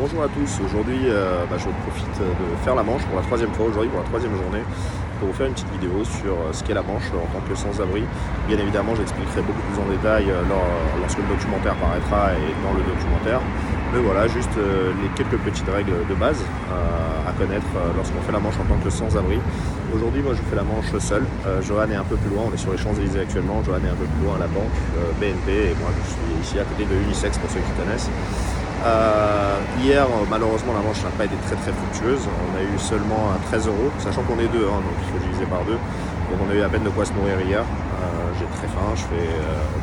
Bonjour à tous, aujourd'hui je profite de faire la Manche pour la troisième fois aujourd'hui, pour la troisième journée, pour vous faire une petite vidéo sur ce qu'est la Manche en tant que sans-abri. Bien évidemment, j'expliquerai beaucoup plus en détail lorsque le documentaire paraîtra et dans le documentaire. Mais voilà, juste les quelques petites règles de base à connaître lorsqu'on fait la Manche en tant que sans-abri. Aujourd'hui, moi je fais la Manche seul. Johan est un peu plus loin, on est sur les Champs-Élysées actuellement. Johan est un peu plus loin à la banque BNP et moi je suis ici à côté de Unisex pour ceux qui connaissent. Hier, malheureusement, la Manche n'a pas été très fructueuse. On a eu seulement 13 €, sachant qu'on est deux, donc il faut diviser par deux. Donc on a eu à peine de quoi se nourrir hier. J'ai très faim, je fais,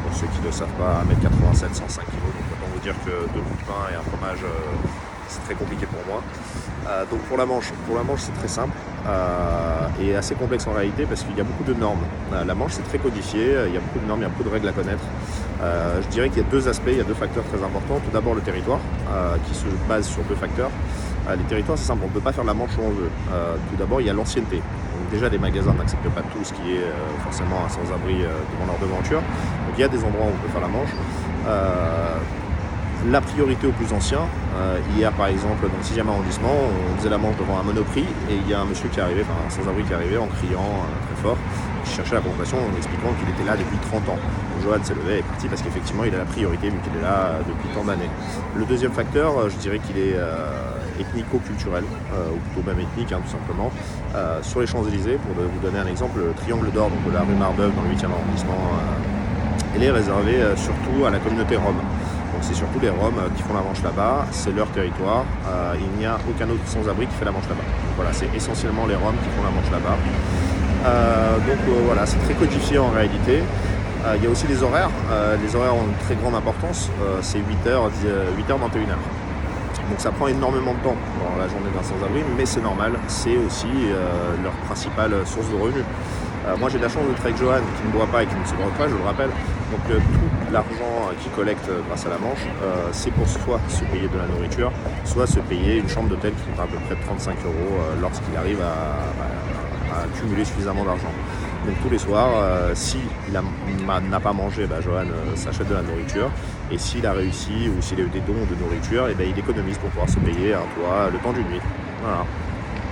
pour ceux qui ne le savent pas, 1m87, 105 kg. Donc autant vous dire que 2 bouts de pain et un fromage, c'est très compliqué pour moi. Donc pour la Manche c'est très simple et assez complexe en réalité parce qu'il y a beaucoup de normes. La Manche c'est très codifié, il y a beaucoup de normes, il y a beaucoup de règles à connaître. Je dirais qu'il y a deux aspects, il y a deux facteurs très importants. Tout d'abord le territoire qui se base sur deux facteurs. Les territoires c'est simple, on ne peut pas faire la Manche où on veut. Tout d'abord il y a l'ancienneté. Donc déjà les magasins n'acceptent pas tout ce qui est forcément un sans-abri devant leur devanture. Donc il y a des endroits où on peut faire la Manche. La priorité aux plus anciens. Hier par exemple dans le 6e arrondissement, on faisait la Manche devant un Monoprix et il y a un monsieur qui est arrivé, un sans-abri qui est arrivé en criant très fort, qui cherchait la conversation en expliquant qu'il était là depuis 30 ans. Donc Johan s'est levé et est parti parce qu'effectivement il a la priorité vu qu'il est là depuis tant d'années. Le deuxième facteur, je dirais qu'il est ethnico-culturel, ou plutôt même ethnique tout simplement. Sur les Champs-Élysées, pour vous donner un exemple, le Triangle d'Or, donc de la rue Marbeuf dans le 8e arrondissement, elle est réservée surtout à la communauté rome. Donc c'est surtout les Roms qui font la Manche là-bas, c'est leur territoire, il n'y a aucun autre sans-abri qui fait la Manche là-bas. Donc voilà, c'est essentiellement les Roms qui font la Manche là-bas. Voilà, c'est très codifié en réalité. Il y a aussi les horaires ont une très grande importance, c'est 8h, 21h. Donc ça prend énormément de temps dans la journée d'un sans-abri, mais c'est normal, c'est aussi leur principale source de revenus. Moi j'ai de la chance d'être avec Johan qui ne boit pas et qui ne se drogue pas, je le rappelle. Donc tout l'argent qu'il collecte grâce à la Manche, c'est pour soit se payer de la nourriture, soit se payer une chambre d'hôtel qui coûte à peu près 35 € lorsqu'il arrive à accumuler suffisamment d'argent. Donc tous les soirs, s'il n'a pas mangé, Johan s'achète de la nourriture. Et s'il a réussi ou s'il a eu des dons de nourriture, il économise pour pouvoir se payer un toit le temps d'une nuit. Voilà.